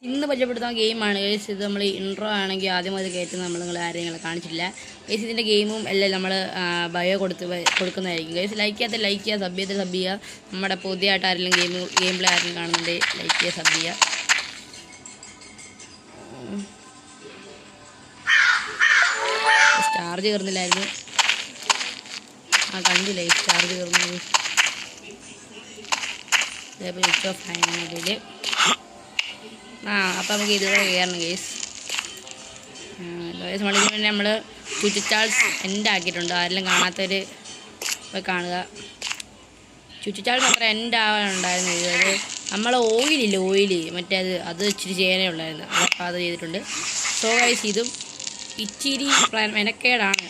ഇന്ന് പരിചയപ്പെടുത്താൻ ഗെയിമാണ് ഗൈസ്. ഇത് നമ്മൾ ഇൻട്രോ ആണെങ്കിൽ ആദ്യം അത് കയറ്റുന്ന നമ്മൾ നിങ്ങൾ ആരെയും നിങ്ങളെ കാണിച്ചിട്ടില്ല ഗൈസ്. ഇതിൻ്റെ ഗെയിമും എല്ലാം നമ്മൾ ബയോ കൊടുക്കുന്നതായിരിക്കും ഗൈസ്. ലൈക്ക് ചെയ്യാത്ത ലൈക്ക് ചെയ്യുക, സബ് ചെയ്ത് സബ് ചെയ്യുക. നമ്മുടെ പുതിയതായിട്ട് ആരെങ്കിലും ഗെയിം പ്ലേ ആരെങ്കിലും കാണുന്നുണ്ട് ലൈക്ക് ചെയ്യുക, സബ് ചെയ്യുക. ചാർജ് കയറുന്നില്ലായിരുന്നു, കണ്ടില്ലേ ചാർജ് കയറുന്നത്. ഇതേപോലെ സ്വിച്ച് ഓഫ് ആയതിൽ അപ്പം നമുക്ക് ഇതുവരെ കയറണം ഗേസ്. നമ്മളിതിന് വേണ്ടി നമ്മൾ ചുറ്റിച്ചാൾസ് എൻ്റെ ആക്കിയിട്ടുണ്ട്. ആരെല്ലാം കാണാത്തവർ പോയി കാണുക. ചുറ്റിച്ചാൾസ് അത്ര എൻ്റെ ആവാനുണ്ടായിരുന്നു. ഇത് നമ്മൾ ഓയിലില്ല മറ്റേ അത് ഇച്ചിരി ചെയ്യാനുള്ളായിരുന്നു. അതൊക്കെ അത് ചെയ്തിട്ടുണ്ട്. സോ ഗൈസ് ഇതും ഇച്ചിരി മെനക്കേടാണ്.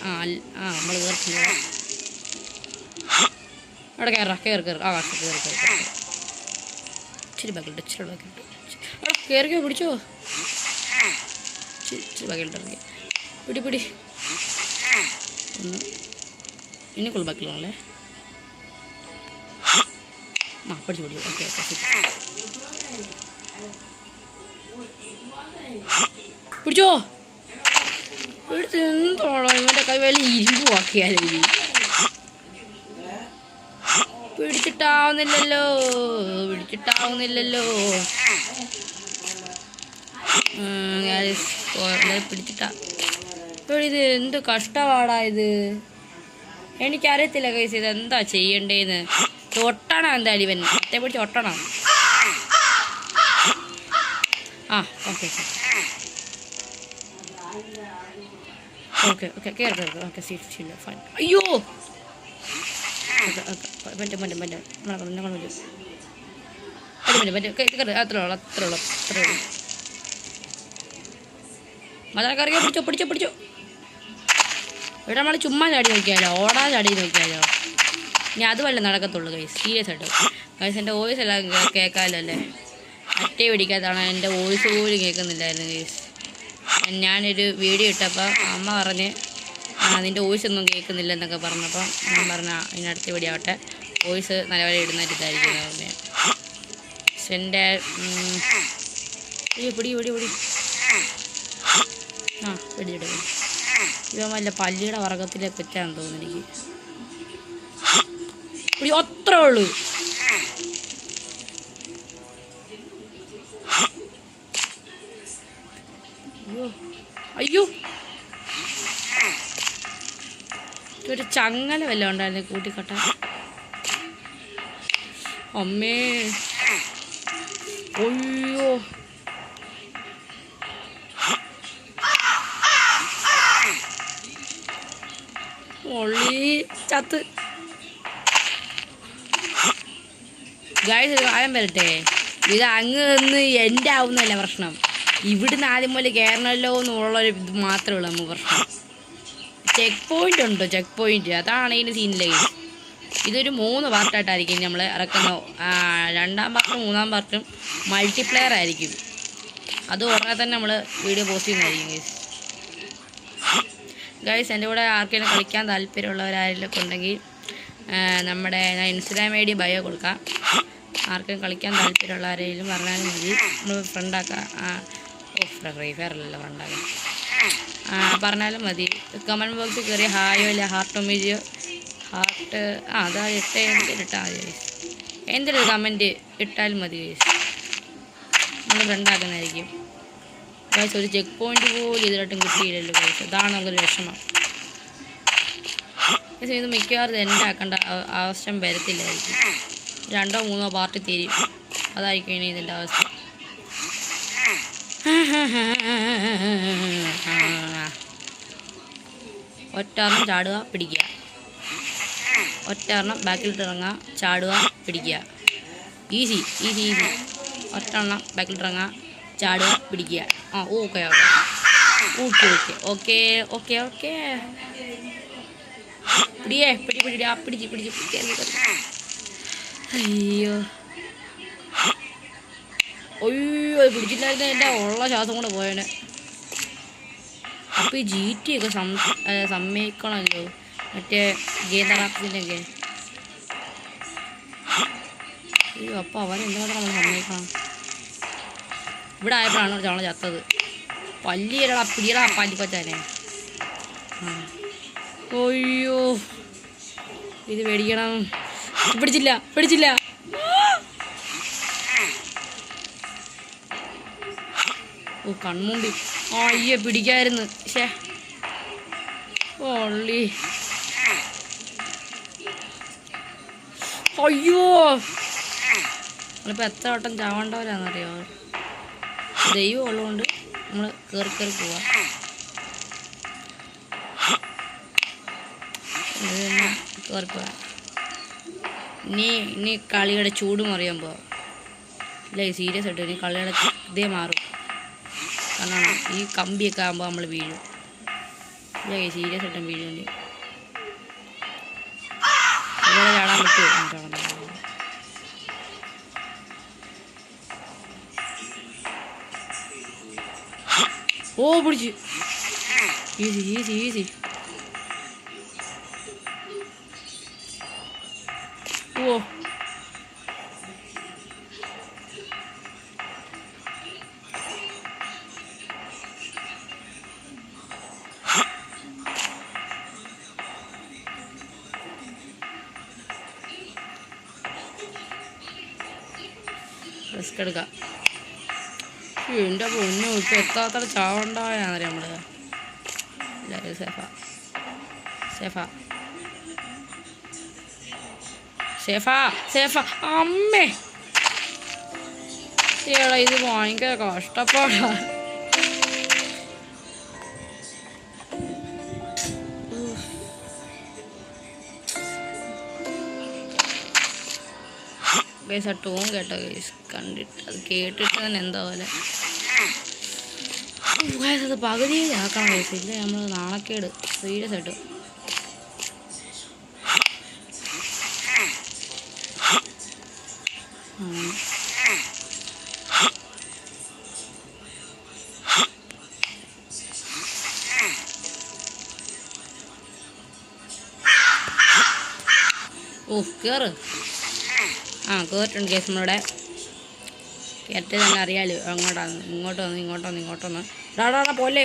നമ്മൾ കയറുന്നില്ല. അവിടെ കയറി ഇച്ചിരി ബാക്കിലിട്ട് അവിടെ കയറിക്കോ, പിടിച്ചോ. ഇച്ചിരി ബാക്കിലിട്ടിറങ്ങി പിടി ഒന്ന് ഇനി കുളി ബാക്കിലാണല്ലേ. പിടിച്ചു ഓക്കെ പിടിച്ചോ. എടുത്ത് എന്തോളോ ഇവൻ്റെ കൈ വല്ല ഇരുമ്പ് ആക്കിയാലോ. പിടിച്ചിട്ടാവുന്നില്ലല്ലോ. പിടിച്ചിട്ടാ ഇത് എന്ത് കഷ്ടപ്പാടാ ഇത്. എനിക്കറിയത്തില്ല കൈസ് ഇത് എന്താ ചെയ്യണ്ടേന്ന്. ഒട്ടണം എന്തായാലും ഇവൻ മറ്റേ പിടിച്ച് ഒട്ടണം. ഓക്കെ കേറി സീറ്റ് ഫൈൻ. അയ്യോ അത്രയുള്ളൂ. മലക്കറിയോ പിടിച്ചോ. ഇവിടെ നമ്മൾ ചുമ്മാ ചാടി നോക്കിയാലോ, ഓടാ ചാടി നോക്കിയാലോ. ഇനി അതുമല്ല നടക്കത്തുള്ളൂ ഗൈസ്, സീരിയസ് ആയിട്ട് ഗൈസ്. എൻ്റെ വോയിസ് എല്ലാം കേൾക്കാമല്ലോ അല്ലേ. മറ്റേ പിടിക്കാത്തതാണ്, എൻ്റെ വോയിസ് പോലും കേൾക്കുന്നില്ലായിരുന്നു ഗൈസ്. ഞാനൊരു വീഡിയോ ഇട്ടപ്പോൾ അമ്മ പറഞ്ഞ് നിൻ്റെ വോയിസ് ഒന്നും കേൾക്കുന്നില്ല എന്നൊക്കെ പറഞ്ഞപ്പോൾ ഞാൻ പറഞ്ഞ ഇതിനടുത്ത് വീഡിയോ ആവട്ടെ, വോയിസ് നല്ലപോലെ ഇടുന്നൊരു ഇതായിരിക്കും പറഞ്ഞത്. പക്ഷെ എൻ്റെ പിടി പിടിച്ചിട്ട് ഇവ വല്ല പല്ലിയുടെ വർഗത്തിലേക്ക് വെച്ചാന്ന് തോന്നുന്നു എനിക്ക്. പിടി അത്രേ ഉള്ളൂ. അയ്യോ ഒരു ചങ്ങല വല്ലതും ഉണ്ടായിരുന്നു കൂട്ടിക്കട്ട. അമ്മേ അയ്യോ ഒള്ളി ചത്ത്. ഗൈസ് ഒരു കാര്യം വരട്ടെ, ഇത് അങ്ങ് നിന്ന് എൻ്റെ ആവുന്നതല്ല പ്രശ്നം. ഇവിടുന്ന് ആദ്യം പോലെ കയറണമല്ലോ എന്നുള്ളൊരു ഇത് മാത്രമേ ഉള്ളൂ നമുക്ക് പ്രശ്നം. ചെക്ക് പോയിൻ്റ് ഉണ്ടോ? ചെക്ക് പോയിൻ്റ് അതാണ് ഇതിന് സീനില്ല. ഇതൊരു 3 പാർട്ടായിട്ടായിരിക്കും നമ്മൾ ഇറക്കുന്ന. 2ാം പാർട്ടും 3ാം പാർട്ടും മൾട്ടിപ്ലെയർ ആയിരിക്കും. അത് ഉടനെ തന്നെ നമ്മൾ വീഡിയോ പോസ്റ്റ് ചെയ്യുന്നതായിരിക്കും ഗൈസ്. എൻ്റെ കൂടെ ആർക്കെങ്കിലും കളിക്കാൻ താല്പര്യമുള്ളവരാരെങ്കിലും ഉണ്ടെങ്കിൽ നമ്മുടെ ഇൻസ്റ്റാഗ്രാം ഐ ഡി ബയോ കൊടുക്കാം. ആർക്കെങ്കിലും കളിക്കാൻ താല്പര്യമുള്ളവരെങ്കിലും പറഞ്ഞാലും മതി, നമ്മൾ ഫ്രണ്ടാക്കാം. ഫ്രീ ഫയർ അല്ലല്ലോ ഫ്രണ്ടാക്കാം, പറഞ്ഞാലും മതി. കമൻറ്റ് ബോക്സിൽ കയറി ഹായോ അല്ല ഹാർട്ടോ മീജിയോ ഹാർട്ട് അതാ ഇട്ടാൽ മതി. എന്തൊരു കമൻറ്റ് ഇട്ടാലും മതി ഗൈസ്, നമ്മൾ ഫ്രണ്ടാക്കുന്നതായിരിക്കും ഗൈസ്. ഒരു ചെക്ക് പോയിൻ്റ് പോലും ഇതിലായിട്ടും കിട്ടിയില്ലല്ലോ ഗൈസ്, അതാണ് നമുക്കൊരു വിഷമം ഗൈസ്. ഇത് മിക്കവാറും എൻ്റെ ആക്കേണ്ട ആവശ്യം വരത്തില്ലായിരിക്കും. 2ഓ 3ഓ പാർട്ടി തീരും, അതായിരിക്കും ഇനി ഇതിൻ്റെ അവസ്ഥ. ഒറ്റെണ്ണം ചാടുക പിടിക്കുക, ഒറ്റെണ്ണം ബാക്കിലിട്ട് ഇറങ്ങുക, ചാടുക പിടിക്കുക. ഈസി. ഒറ്റെണ്ണം ബാക്കിലിട്ട് ഇറങ്ങുക, ചാടുക പിടിക്കുക. ഓക്കെ പിടിച്ച് അയ്യോ പിടിച്ചില്ലായിരുന്നു. എൻ്റെ ഉള്ള ശ്വാസം കൂടെ പോയേനെ. അപ്പോൾ ഈ GT ഒക്കെ സമ്മതിക്കണമല്ലോ, മറ്റേ ഗീതറാപ്പിൻ്റെ ഒക്കെ. അയ്യോ അപ്പോൾ അവരെന്തുകൊണ്ട് നമ്മൾ സമ്മതിക്കണം. ഇവിടെ ആയപ്പോഴാണ് ചവള ചത്തത്. പല്ലിയടാ പിടിയടാ പല്ലിക്കൊച്ചാനെ. അയ്യോ ഇത് പേടിക്കണം. പിടിച്ചില്ല. ഓ കൺമുമ്പി അയ്യോ പിടിക്കായിരുന്നു. ശേ ഓള്ളി അയ്യോ നമ്മളിപ്പോൾ എത്ര വട്ടം ചാവേണ്ടവരാണെന്നറിയോ. ദൈവം ഉള്ളതുകൊണ്ട് നമ്മൾ കയറി പോവാം. കയറി പോവാം. ഇനി കളിയുടെ ചൂട് മറിയുമ്പോൾ ഇല്ല സീരിയസ് ആയിട്ട് ഇനി കളിയുടെ ഇതേ മാറും. കാരണം ഈ കമ്പിയൊക്കെ ആകുമ്പോൾ നമ്മൾ വീഴും. ഇല്ല സീരിയസ് ആയിട്ടും വീഴുന്നുണ്ട്. ഇവിടെ ചാടാൻ പറ്റുമോ? ഓ പിടിച്ച് ഈസി. ഓ റിസ്ക് എടുക്കാം. എൻ്റെ പൊന്നു ഇപ്പം എത്താത്ര ചാവണ്ടായാന്നറിയാം നമ്മൾ. എല്ലാവരും സേഫ അമ്മേ ഏടാ ഇത് ഭയങ്കര കഷ്ടപ്പാടാ. ഗൈസ് ആ ടോൺ കേട്ടോ ഗൈസ്, കണ്ടിട്ട് അത് കേട്ടിട്ട് തന്നെ എന്താ പോലെ. ഗൈസ് അത് പകുതിയിലാക്കണം ഗൈസ്, ഇല്ല നമ്മൾ നാണക്കേട് സീരിയസ് ആയിട്ട്. ഓ കയറ്. കയറിട്ടുണ്ട് കേസ് നമ്മളിവിടെ. കയറ്റ തന്നെ അറിയാലോ അങ്ങോട്ടാണ്. ഇങ്ങോട്ടൊന്ന് ഡാടാ പോലെ.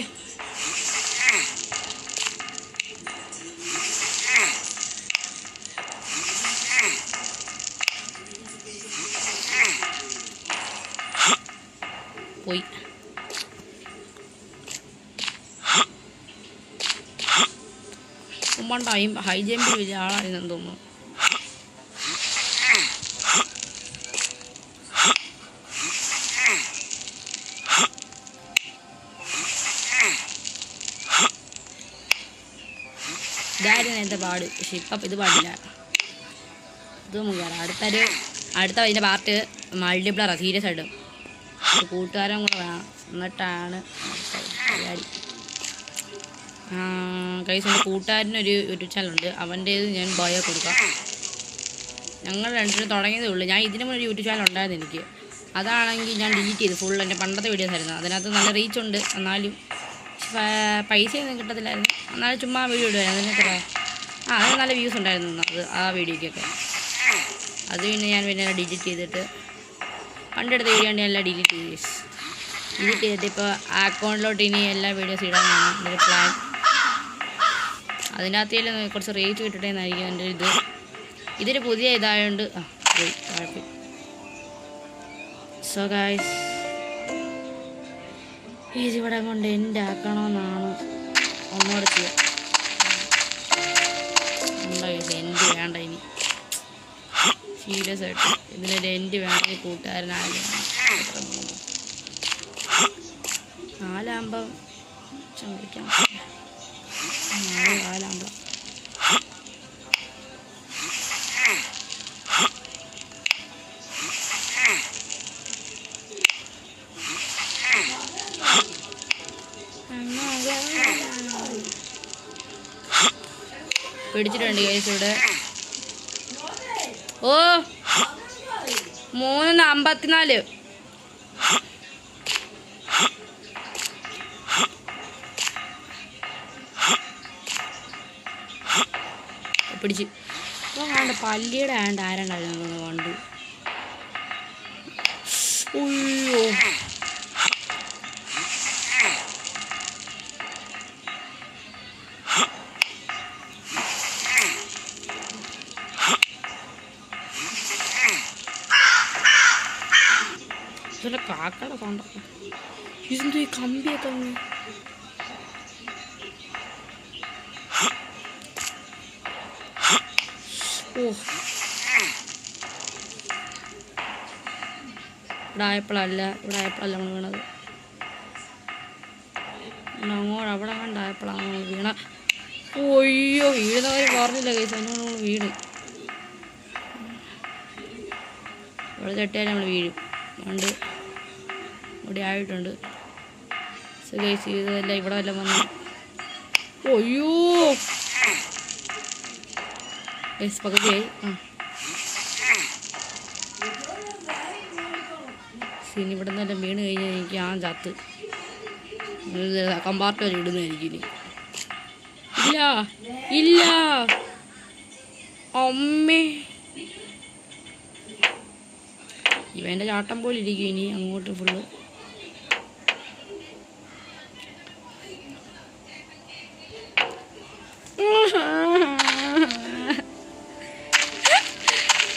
പോയി ഉമ്മണ്ടായും ഹൈ ജമ്പിൽ വലിയ ആളായിരുന്നെന്ന് തോന്നുന്നു. ഇതായിരുന്നു എൻ്റെ പാട്. പക്ഷെ ഇപ്പം ഇത് പാടില്ല. ഇത് നമുക്ക് കയറാം. അടുത്ത അതിൻ്റെ പാർട്ട് മൾട്ടിപ്ലറാണ്. സീരിയസ് ആയിട്ടും കൂട്ടുകാരും കൂടെ വേണം, എന്നിട്ടാണ് പരിപാടി. കൈസ് എൻ്റെ കൂട്ടുകാരനൊരു യൂട്യൂബ് ചാനലുണ്ട്, അവൻ്റേത് ഞാൻ ബയോ കൊടുക്കാം. ഞങ്ങൾ രണ്ടിനും തുടങ്ങിയതേ ഉള്ളൂ. ഞാൻ ഇതിന് മുന്നേ ഒരു യൂട്യൂബ് ചാനൽ ഉണ്ടായിരുന്നു എനിക്ക്. അതാണെങ്കിൽ ഞാൻ ഡിലീറ്റ് ചെയ്തു ഫുൾ. എൻ്റെ പണ്ടത്തെ വീഡിയോസ് ആയിരുന്നു. അതിനകത്ത് നല്ല റീച്ച് ഉണ്ട്, എന്നാലും പൈസയൊന്നും കിട്ടത്തില്ലായിരുന്നു. എന്നാലും ചുമ്മാ വീഡിയോ ഇടുമായിരുന്നു. അതിനൊക്കെ അതിന് നല്ല വ്യൂസ് ഉണ്ടായിരുന്നു ആ വീഡിയോയ്ക്കൊക്കെ. അത് പിന്നെ ഡിലീറ്റ് ചെയ്തിട്ട് പണ്ടെടുത്ത വീഡിയോ ഉണ്ട് എല്ലാം ഡിലീറ്റ് ചെയ്തിട്ട് ഇപ്പോൾ ആ അക്കൗണ്ടിലോട്ട് ഇനി എല്ലാ വീഡിയോസ് ഇടാനാണ് എൻ്റെ പ്ലാൻ. അതിനകത്തേലും കുറച്ച് റേറ്റ് കിട്ടട്ടേന്നായിരിക്കും എൻ്റെ ഇത്. ഇതൊരു പുതിയ ഇതായതുകൊണ്ട് കുഴപ്പം. സോ ഗൈസ് ഇതിവിടെ കൊണ്ട് എൻ്റെ ആക്കണമെന്നാണ് ഒന്നുകൂടെ ചെയ്യാം. എൻ്റെ വേണ്ട ഇനി സീരിയസ് ആയിട്ട് ഇതിനൊരു എൻ്റെ വേണമെങ്കിൽ കൂട്ടുകാരനായാലും 4 ചമ്പിക്കാൻ 4 പിടിച്ചിട്ടുണ്ട് കേസ് ഇവിടെ. ഓ 3:54 പിടിച്ച്. അപ്പോൾ വേണ്ട പല്ലിയുടെ ആണ്ട് ആരണ്ടായിരുന്നു കണ്ടു. അയ്യോ ഉണ്ടാക്കാം. ഇതെന്തോ ഈ കമ്പിയൊക്കെ അങ്ങ് ഓ ഇവിടെ ആയപ്പോഴല്ല നമ്മൾ വീണത്. അങ്ങോട്ട് അവിടെ കണ്ടായപ്പോഴാണ് നമ്മൾ വീണ. ഒയ്യോ വീഴുന്നവർ പറഞ്ഞില്ല കേസ്, അതിനോട് നമ്മൾ വീണ്. ഇവിടെ തട്ടിയാൽ നമ്മൾ വീഴും. അതുകൊണ്ട് ഇവിടെ ആയിട്ടുണ്ട്. ഗൈസ് ഇതെല്ലാം ഇവിടെ വല്ലതും വന്നു. ഒയ്യോ ഗൈസ് പകുതിയായി. ഇനി ഇവിടെ നിന്നെല്ലാം വീണ് കഴിഞ്ഞാൽ എനിക്ക് ആ ചത്ത് കമ്പാർട്ട്മെൻറ്റ് ഇടുന്നതായിരിക്കും ഇനി. ഇല്ല ഇല്ല അമ്മേ, ഇവൻ്റെ ചാട്ടം പോലെ ഇരിക്കും ഇനി അങ്ങോട്ട് ഫുള്ള്.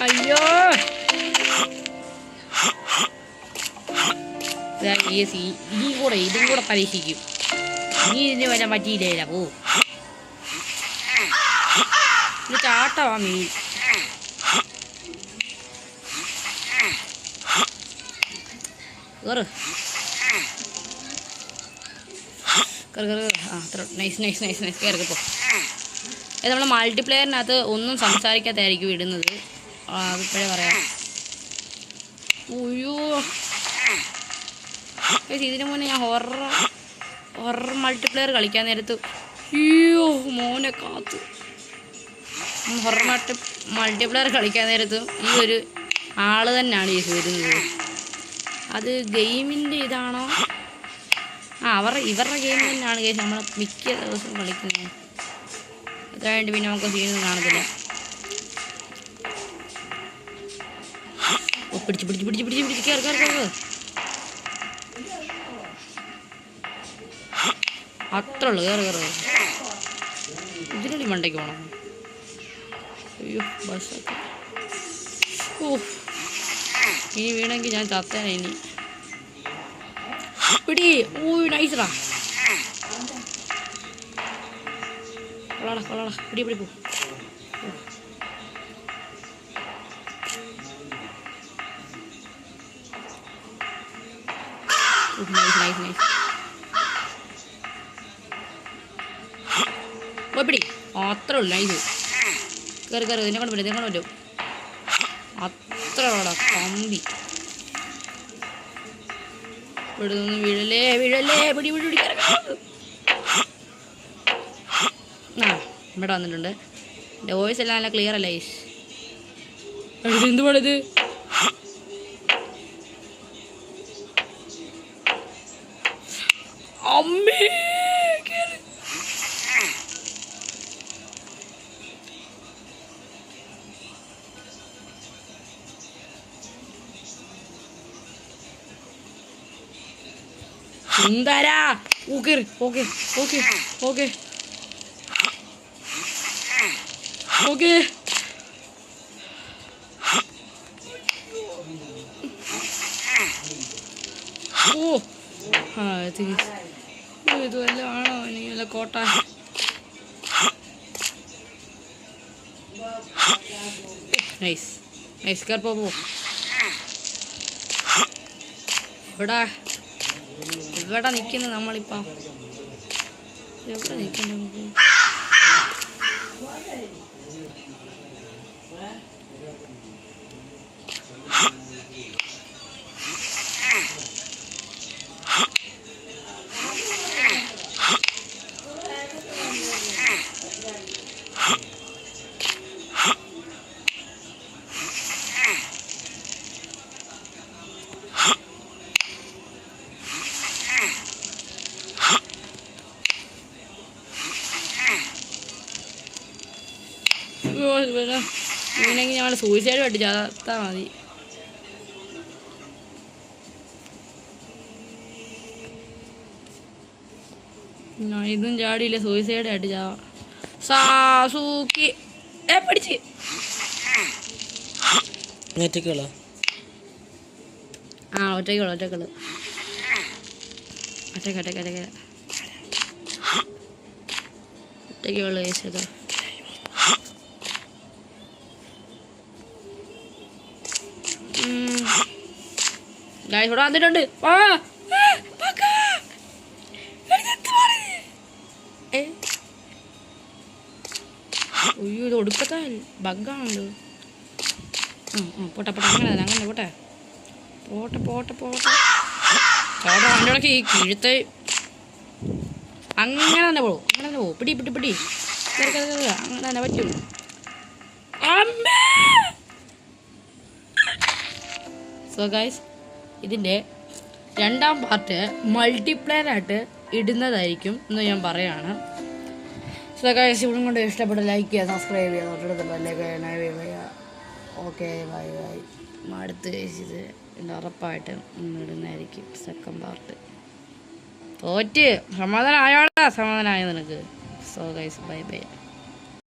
അയ്യോ ഇതും കൂടെ പരീക്ഷിക്കും. ഇനി ഇതിന് വരാൻ പറ്റിയില്ല. പോ ഇത് ചാട്ടമാ മീൻ. അത്ര നൈസ് കയറിപ്പോ. അത് നമ്മൾ മൾട്ടിപ്ലെയറിനകത്ത് ഒന്നും സംസാരിക്കാത്തായിരിക്കും ഇടുന്നത്, അതിപ്പോഴേ പറയാം. അയ്യോ ഇതിനു മുന്നേ ഞാൻ ഹൊറർ മൾട്ടിപ്ലെയർ കളിക്കാൻ നേരത്ത് അയ്യോ മോനെ കാത്തു. ഹൊറർ മൾട്ടിപ്ലെയർ കളിക്കാൻ നേരത്തും ഈ ഒരു ആള് തന്നെയാണ് ഈ വരുന്നത്. അത് ഗെയിമിൻ്റെ ഇതാണോ? ഇവരുടെ ഗെയിം തന്നെയാണ് കേസ് നമ്മൾ മിക്ക ദിവസവും കളിക്കുന്നത്. അതുകൊണ്ട് പിന്നെ നമുക്ക് സീനൊന്നും കാണത്തില്ല. പിടിച്ച് കയറി അത്ര ഉള്ളു. കയറി ഇതിനുള്ളി മണ്ടയ്ക്ക് പോകണം. അയ്യോ ബസ്സൊക്കെ ഇനി വീണെങ്കിൽ ഞാൻ ചത്തേനെ ഇനി. പിടി നൈസറാ കൊള്ളാടാ പിടി പോ. നൈസ് പിടി അത്രേ ഉള്ളു. നൈസ് കയറി ഇതിനെ കൊണ്ട് പറ്റും. അത്ര ഉള്ളടാ കമ്പി. ഇവിടെ നിന്ന് വീഴലേ പിടി ഇവിടെ വന്നിട്ടുണ്ട്. എൻ്റെ വോയിസ് എല്ലാം നല്ല ക്ലിയർ അല്ലേ? എന്ത് പാടിത്? അമ്മേ സുന്ദരാ ഓക്കെ ഓ ഇതുവല്ല ആണോ ഇനി കോട്ട? നൈസ് കയറിപ്പോ. ഇവിടെ നിൽക്കുന്നത് നമ്മളിപ്പം എവിടെ നിൽക്കണ്ട നമുക്ക്? ഇങ്ങനെയെങ്കിൽ ഞങ്ങൾ സൂയിസൈഡ് ആയിട്ട് ചത്താൽ മതി. ഇതും ചാടിയില്ല, സൂയിസൈഡ് ആയിട്ട് ചാവാം. സാസൂക്കി പിടിച്ച് ഒറ്റക്കുള്ളൂ. ഒറ്റയ്ക്കുള്ള കേസതോ ഇവിടെ വന്നിട്ടുണ്ട്. അയ്യോ ഇത് ഒടുക്കത്താ ബഗ്ഗാണല്ലോ. പോട്ടെ അങ്ങനെ പോട്ടെ ചേട്ടാ അതിൻ്റെ ഇടയ്ക്ക് ഈ കിഴുത്തെ അങ്ങനെ തന്നെ പോകും. പിടി അങ്ങനെ തന്നെ പറ്റും. സോ ഗൈസ് ഇതിൻ്റെ 2ാം പാർട്ട് മൾട്ടിപ്ലെയർ ആയിട്ട് ഇടുന്നതായിരിക്കും എന്ന് ഞാൻ പറയാണ്. സോ ഗൈസ് ഇവിടെ കൊണ്ട് ഇഷ്ടപ്പെട്ട ലൈക്ക് ചെയ്യുക, സബ്സ്ക്രൈബ് ചെയ്യുക, തൊട്ടടുത്ത് ബെല്ലൈക്കൺ. Okay bye. അടുത്ത് ഇത് ഉറപ്പായിട്ട് ഇടുന്നതായിരിക്കും 2nd പാർട്ട്. തോറ്റ് സമാധാനം ആയോടാ, സമാധാനമായോ നിനക്ക്? So guys bye.